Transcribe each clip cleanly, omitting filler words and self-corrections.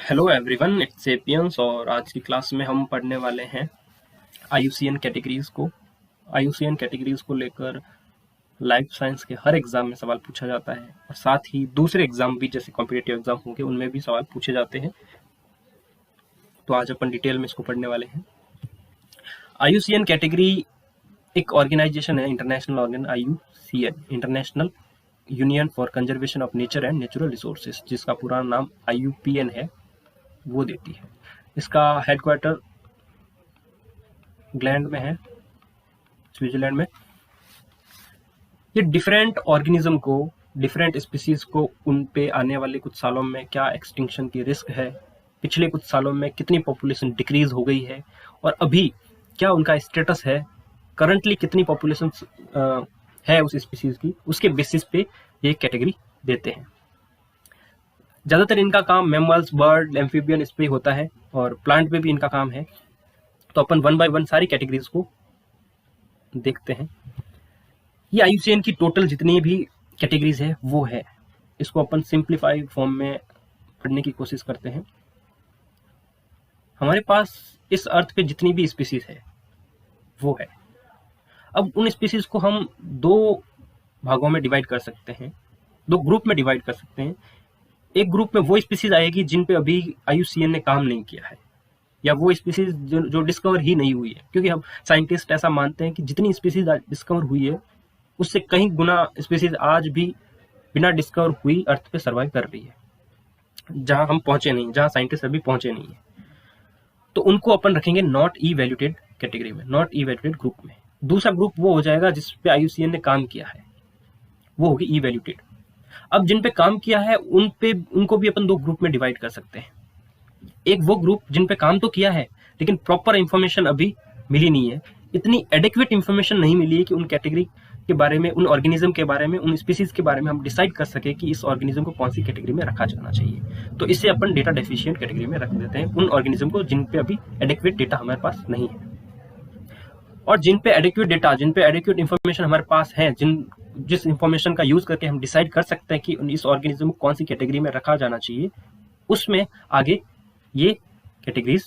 Hello everyone, it's sapiens. और आज की क्लास में हम पढ़ने वाले हैं आईयूसीएन कैटेगरीज को। आईयूसीएन कैटेगरीज को लेकर लाइफ साइंस के हर एग्जाम में सवाल पूछा जाता है और साथ ही दूसरे एग्जाम भी जैसे कॉम्पिटिटिव एग्जाम होंगे उनमें भी सवाल पूछे जाते हैं। तो आज अपन डिटेल में इसको पढ़ने वाले हैं। आईयूसीएन कैटेगरी एक ऑर्गेनाइजेशन है, international organ IUCN, international union for conservation of nature and natural resources, जिसका पूरा नाम आईयूपीएन है, वो देती है। इसका हेडक्वार्टर ग्लैंड में है, स्विट्जरलैंड में। ये डिफरेंट ऑर्गेनिज्म को, डिफरेंट स्पीसीज को, उन पे आने वाले कुछ सालों में क्या एक्सटिंक्शन की रिस्क है, पिछले कुछ सालों में कितनी पॉपुलेशन डिक्रीज हो गई है और अभी क्या उनका स्टेटस है, करंटली कितनी पॉपुलेशन है उस स्पीसीज की, उसके बेसिस पे ये कैटेगरी देते हैं। ज़्यादातर इनका काम मैमल्स, बर्ड, एम्फीबियन इस पे होता है और प्लांट पे भी इनका काम है। तो अपन वन बाय वन सारी कैटेगरीज को देखते हैं। ये आईयूसीएन की टोटल जितनी भी कैटेगरीज है वो है। इसको अपन सिंप्लीफाई फॉर्म में पढ़ने की कोशिश करते हैं। हमारे पास इस अर्थ पे जितनी भी स्पीसीज है वो है। अब उन स्पीसीज को हम दो भागों में डिवाइड कर सकते हैं, दो ग्रुप में डिवाइड कर सकते हैं। एक ग्रुप में वो स्पीसीज आएगी जिन पे अभी आईयूसीएन ने काम नहीं किया है, या वो स्पीसीज जो डिस्कवर ही नहीं हुई है, क्योंकि हम साइंटिस्ट ऐसा मानते हैं कि जितनी स्पीसीज डिस्कवर हुई है उससे कहीं गुना स्पीसीज आज भी बिना डिस्कवर हुई अर्थ पे सर्वाइव कर रही है, जहां हम पहुंचे नहीं, जहां साइंटिस्ट अभी पहुंचे नहीं है। तो उनको अपन रखेंगे नॉट इवैल्यूएटेड कैटेगरी में, नॉट इवैल्यूएटेड ग्रुप में। दूसरा ग्रुप वो हो जाएगा जिसपे आईयूसीएन ने काम किया है, वो होगी इवैल्यूएटेड। अब जिन पे काम किया है उनको भी अपन दो ग्रुप में डिवाइड कर सकते हैं। एक वो ग्रुप जिन पे काम तो किया है लेकिन प्रॉपर इंफॉर्मेशन अभी मिली नहीं है, इतनी एडिक्वेट इंफॉर्मेशन नहीं मिली है कि उन कैटेगरी के बारे में, उन ऑर्गेनिज्म के बारे में, उन स्पीसीज के बारे में हम डिसाइड कर सके कि इस ऑर्गेनिज्म को कौन सी कैटेगरी में रखा जाना चाहिए। तो इसे अपन डेटा डेफिशिएंट कैटेगरी में रख देते हैं, उन ऑर्गेनिज्म को जिन पे अभी एडिक्वेट डेटा हमारे पास नहीं है। और जिन पे एडिक्वेट डेटा, जिन पे एडिक्वेट इंफॉर्मेशन हमारे पास है, जिस इंफॉर्मेशन का यूज करके हम डिसाइड कर सकते हैं कि इस ऑर्गेनिज्म को कौन सी कैटेगरी में रखा जाना चाहिए, उसमें आगे ये कैटेगरीज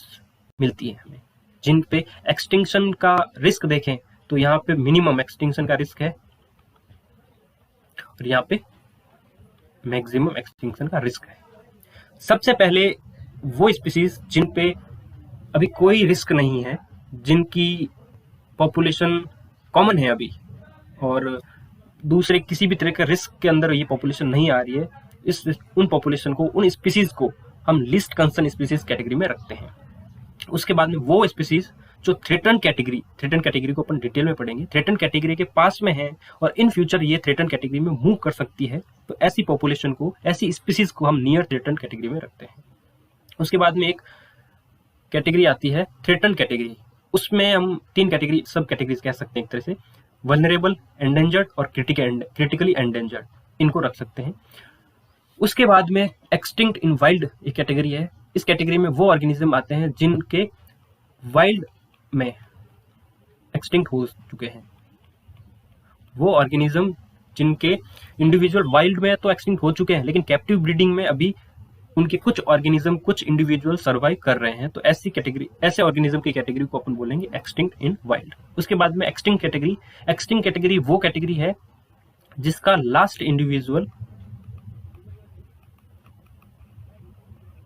मिलती है हमें। जिन पे एक्सटिंक्शन का रिस्क देखें तो यहाँ पे मिनिमम एक्सटिंक्शन का रिस्क है और यहाँ पे मैक्सिमम एक्सटिंक्शन का रिस्क है। सबसे पहले वो स्पीसीज जिन पे अभी कोई रिस्क नहीं है, जिनकी पॉपुलेशन कॉमन है अभी और दूसरे किसी भी तरह के रिस्क के अंदर ये पॉपुलेशन नहीं आ रही है, उन पॉपुलेशन को, उन स्पीसीज को हम लिस्ट कंसर्न स्पीसीज कैटेगरी में रखते हैं। उसके बाद में वो स्पीसीज जो थ्रेटन कैटेगरी को अपन डिटेल में पढ़ेंगे, थ्रेटन कैटेगरी के पास में है और इन फ्यूचर ये थ्रेटन कैटेगरी में मूव कर सकती है, तो ऐसी पॉपुलेशन को, ऐसी स्पीसीज को हम नियर थ्रेटन कैटेगरी में रखते हैं। उसके बाद में एक कैटेगरी आती है थ्रेटन कैटेगरी। उसमें हम तीन कैटेगरी, सब कैटेगरीज कह सकते हैं एक तरह से, वल्नरेबल, एंडेंजर्ड और क्रिटिकली एंडेंजर्ड, इनको रख सकते हैं। उसके बाद में एक्सटिंक्ट इन वाइल्ड एक कैटेगरी है। इस कैटेगरी में वो ऑर्गेनिज्म आते हैं जिनके वाइल्ड में एक्सटिंक्ट हो चुके हैं, वो ऑर्गेनिज्म जिनके इंडिविजुअल वाइल्ड में तो एक्सटिंक्ट हो चुके हैं लेकिन कैप्टिव ब्रीडिंग में अभी उनके कुछ ऑर्गेनिज्म, कुछ इंडिविजुअल सर्वाइव कर रहे हैं। तो ऐसी कैटेगरी, ऐसे ऑर्गेनिज्म की कैटेगरी को अपन बोलेंगे एक्सटिंक्ट इन वाइल्ड। उसके बाद में एक्सटिंक्ट कैटेगरी वो कैटेगरी है जिसका लास्ट इंडिविजुअल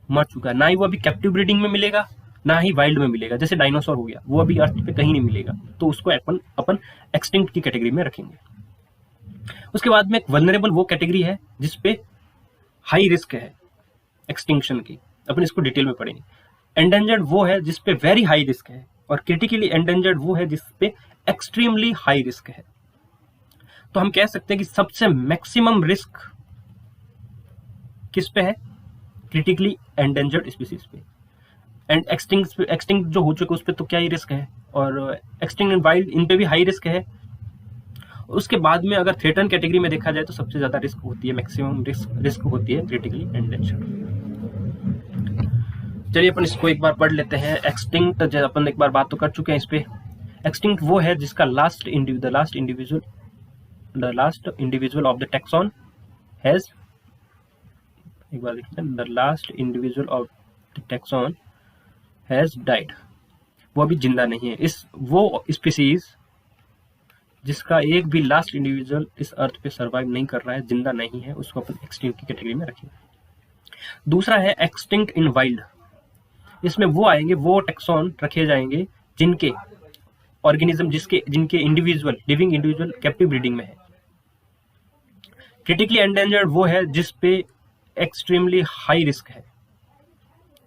मर चुका है, ना ही वो अभी कैप्टिव ब्रीडिंग में मिलेगा ना ही वाइल्ड में मिलेगा। जैसे डायनासोर हो गया, वो अभी अर्थ पे कहीं नहीं मिलेगा, तो उसको अपन एक्सटिंक्ट की कैटेगरी में रखेंगे। उसके बाद में एक वल्नरेबल वो कैटेगरी है जिसपे हाई रिस्क है एक्सटिंक्शन की, अपन इसको डिटेल में पढ़ेंगे। एंडेंजर्ड वो है जिसपे वेरी हाई रिस्क है और क्रिटिकली एंडेंजर्ड वो है जिसपे एक्सट्रीमली हाई रिस्क है। तो हम कह सकते हैं कि सबसे मैक्सिमम रिस्क किस पे है? क्रिटिकली एंडेंजर्ड स्पीसीज पे। एंड एक्सटिंक्ट जो हो चुके उस पे तो क्या ही रिस्क है, और एक्सटिंक्ट इन वाइल्ड, इन पे भी हाई रिस्क है। उसके बाद में अगर थ्रेटन कैटेगरी में देखा जाए तो सबसे ज्यादा रिस्क होती है, मैक्सिमम रिस्क होती है क्रिटिकली एंडेंजर्ड। चलिए अपन इसको एक बार पढ़ लेते हैं। एक्सटिंक्ट, जब अपन एक बार बात तो कर चुके हैं इस पे। एक्सटिंक्ट वो है जिसका last individual of the taxon has, एक बार देखते हैं, the last individual of the taxon has died, वो अभी जिंदा नहीं है। वो स्पीसीज जिसका एक भी लास्ट इंडिविजुअल इस अर्थ पे सर्वाइव नहीं कर रहा है, जिंदा नहीं है, उसको अपन एक्सटिंक्ट की कैटेगरी में रखेंगे। दूसरा है एक्सटिंक्ट इन वाइल्ड। इसमें वो आएंगे, वो टैक्सॉन रखे जाएंगे जिनके ऑर्गेनिज्म जिनके individual living individual captive breeding में है। क्रिटिकली एंडेंजर्ड वो है जिस पे एक्सट्रीमली हाई रिस्क है,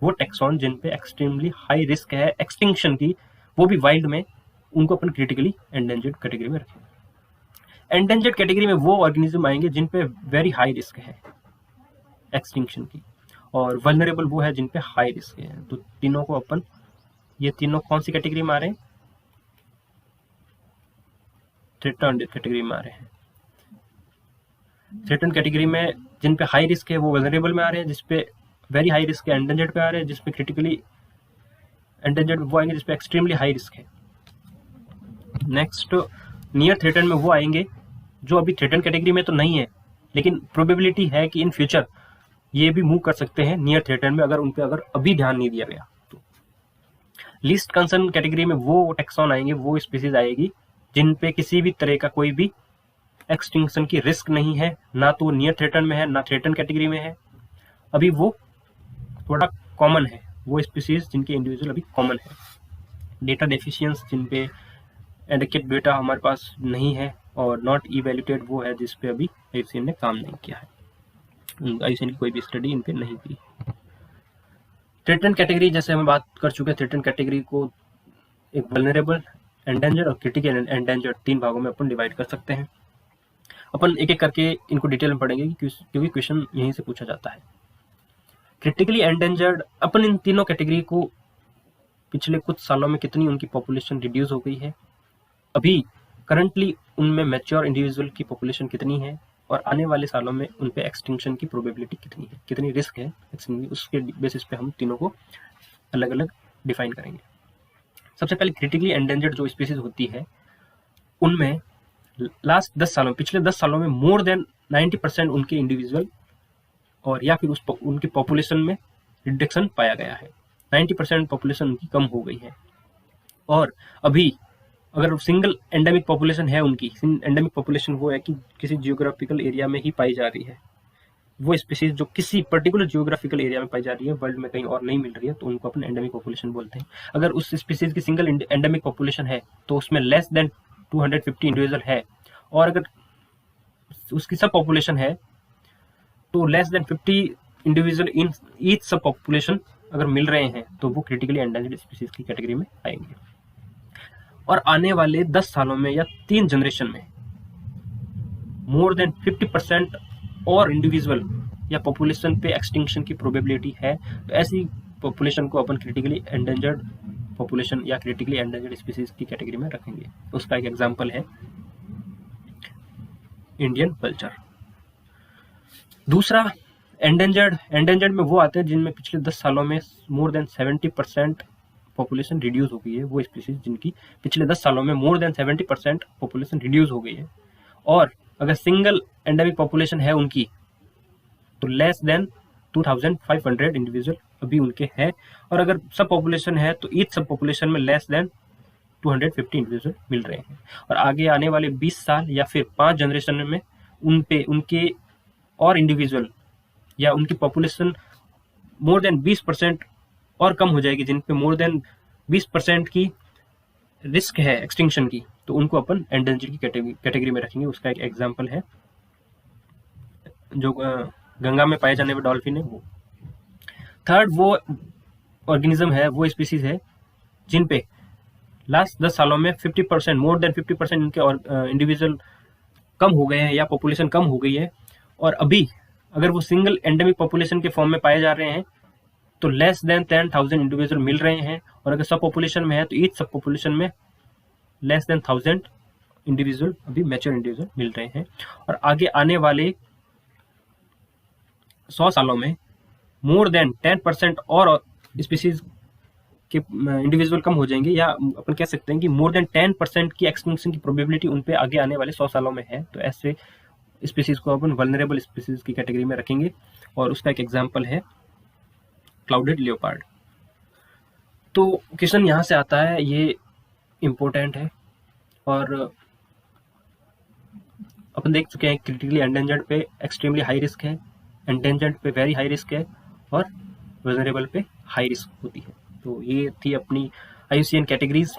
वो टैक्सॉन जिन पे एक्सट्रीमली हाई रिस्क है एक्सटिंक्शन की, वो भी वाइल्ड में, उनको अपन क्रिटिकली एंडेंजर्ड कैटेगरी में रखेंगे। एंडेंजर्ड कैटेगरी में वो ऑर्गेनिज्म आएंगे जिन पे वेरी हाई रिस्क है एक्सटिंक्शन की, और वल्नरेबल वो है जिन पे हाई रिस्क है। तो तीनों को अपन, ये तीनों कौन सी कैटेगरी में आ रहे हैं? थ्रेटन्ड कैटेगरी में आ रहे हैं। थ्रेटन्ड कैटेगरी में जिन पे हाई रिस्क है वो वल्नरेबल में आ रहे हैं, जिसपे वेरी हाई रिस्क है एंडेंजर्ड पे आ रहे हैं, जिसपे क्रिटिकली एंडेंजर्ड वो आएंगे जिसपे एक्सट्रीमली हाई रिस्क है। नेक्स्ट नियर थ्रेटन में वो आएंगे जो अभी थ्रेटन कैटेगरी में तो नहीं है, लेकिन प्रोबेबिलिटी है कि इन फ्यूचर ये भी मूव कर सकते हैं नियर थ्रेटन में, अगर अभी ध्यान नहीं दिया गया तो। लीस्ट कंसर्न कैटेगरी में वो टैक्सॉन आएंगे, वो स्पीसीज आएगी जिन पे किसी भी तरह का कोई भी एक्सटिंक्शन की रिस्क नहीं है, ना तो नियर थ्रेटन में है ना थ्रेटन कैटेगरी में है, अभी वो थोड़ा कॉमन है, वो स्पीसीज जिनके इंडिविजुअल अभी कॉमन है। डेटा डेफिशिएंस जिन पे एडिक्वेट डेटा हमारे पास नहीं है, और नॉट इवेल्यूटेड वो है जिस पे अभी आईयूसीएन ने काम नहीं किया है, आईयूसीएन की कोई भी स्टडी इन पे नहीं की। थ्रेटन कैटेगरी जैसे हम बात कर चुके हैं, थ्रेटन कैटेगरी को एक वल्नरेबल, एंडेंजर्ड और क्रिटिकल एंडेंजर्ड 3 भागों में अपन डिवाइड कर सकते हैं। अपन एक एक करके इनको डिटेल में पढ़ेंगे क्योंकि क्वेश्चन यहीं से पूछा जाता है। क्रिटिकली एंडेंजर्ड, अपन इन तीनों कैटेगरी को पिछले कुछ सालों में कितनी उनकी पॉपुलेशन रिड्यूस हो गई है, अभी करंटली उनमें मैच्योर इंडिविजुअल की पॉपुलेशन कितनी है, और आने वाले सालों में उन पे एक्सटिंक्शन की प्रोबेबिलिटी कितनी है, कितनी रिस्क है एक्सटिंक्शन, उसके बेसिस पे हम तीनों को अलग अलग डिफाइन करेंगे। सबसे पहले क्रिटिकली एंडेंजर्ड जो स्पीसीज होती है, उनमें लास्ट 10 सालों, पिछले 10 सालों में मोर देन 90% उनके इंडिविजुअल और या फिर उनकी पॉपुलेशन में रिडक्शन पाया गया है। 90% पॉपुलेशन उनकी कम हो गई है। और अभी अगर सिंगल एंडेमिक पॉपुलेशन है उनकी, एंडेमिक पॉपुलेशन वो है कि किसी जियोग्राफिकल एरिया में ही पाई जा रही है, वो स्पीसीज जो किसी पर्टिकुलर जियोग्राफिकल एरिया में पाई जा रही है, वर्ल्ड में कहीं और नहीं मिल रही है, तो उनको अपन एंडेमिक पॉपुलेशन बोलते हैं। अगर उस स्पीसीज की सिंगल एंडेमिक पॉपुलेशन है तो उसमें लेस देन 250 इंडिविजुअल है, और अगर उसकी सब पॉपुलेशन है तो less than 50 individual in each सब पॉपुलेशन अगर मिल रहे हैं, तो वो क्रिटिकली एंडेंजर्ड स्पीसीज की कैटेगरी में आएंगे। और आने वाले 10 सालों में या 3 जनरेशन में मोर देन 50% और इंडिविजुअल या पॉपुलेशन पे एक्सटिंक्शन की प्रोबेबिलिटी है, तो ऐसी पॉपुलेशन को अपन क्रिटिकली एंडेंजर्ड पॉपुलेशन या क्रिटिकली एंडेंजर्ड स्पीसीज की कैटेगरी में रखेंगे। उसका एक एग्जांपल है इंडियन वल्चर। दूसरा एंडेंजर्ड में वो आते हैं जिनमें पिछले 10 सालों में मोर देन 70% पॉपुलेशन रिड्यूस हो गई है, वो स्पीसीज जिनकी पिछले 10 सालों में मोर देन 70% पॉपुलेशन रिड्यूस हो गई है, और अगर सिंगल एंडेमिक पॉपुलेशन है उनकी तो लेस देन 2500 इंडिविजुअल अभी उनके हैं, और अगर सब पॉपुलेशन है तो ईच सब पॉपुलेशन में लेस देन 250 इंडिविजुअल मिल रहे हैं। और आगे आने वाले 20 साल या फिर 5 जनरेशन में उनके और इंडिविजुअल या उनकी पॉपुलेशन मोर देन 20% और कम हो जाएगी, जिन पे मोर देन 20% की रिस्क है एक्सटिंक्शन की, तो उनको अपन एंडेंजर्ड की कैटेगरी में रखेंगे। उसका एक एग्जांपल है जो गंगा में पाए जाने वाले डॉल्फिन है वो। थर्ड वो ऑर्गेनिज्म है, वो स्पीसीज है जिन पे लास्ट 10 सालों में 50% मोर देन 50% इनके इंडिविजुअल कम हो गए हैं या पॉपुलेशन कम हो गई है, और अभी अगर वो सिंगल एंडेमिक पॉपुलेशन के फॉर्म में पाए जा रहे हैं तो लेस देन 10,000 इंडिविजुअल मिल रहे हैं, और अगर सब पॉपुलेशन में है तो ईच सब पॉपुलेशन में लेस देन 1000 इंडिविजुअल अभी मैच्योर इंडिविजुअल मिल रहे हैं। और आगे आने वाले 100 सालों में मोर देन 10% और स्पीसीज के इंडिविजुअल कम हो जाएंगे, या अपन कह सकते हैं कि मोर देन 10% की एक्सटिंक्शन की प्रोबेबिलिटी उन पे आगे आने वाले 100 सालों में है। तो ऐसे स्पीसीज को अपन वल्नरेबल स्पीसीज की कैटेगरी में रखेंगे, और उसका एक एग्जांपल है क्लाउडेड लियोपार्ड। तो क्वेश्चन यहाँ से आता है, ये इम्पोर्टेंट है, और अपन देख चुके हैं क्रिटिकली एंडेंजर्ड पे एक्सट्रीमली हाई रिस्क है, एंडेंजर्ड पे वेरी हाई रिस्क है, और वल्नरेबल पे हाई रिस्क होती है। तो ये थी अपनी IUCN कैटेगरीज।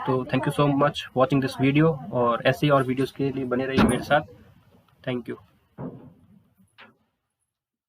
तो thank you so much watching this video, और ऐसे ही और वीडियोस के लिए बने रहिए मेरे साथ। Thank you.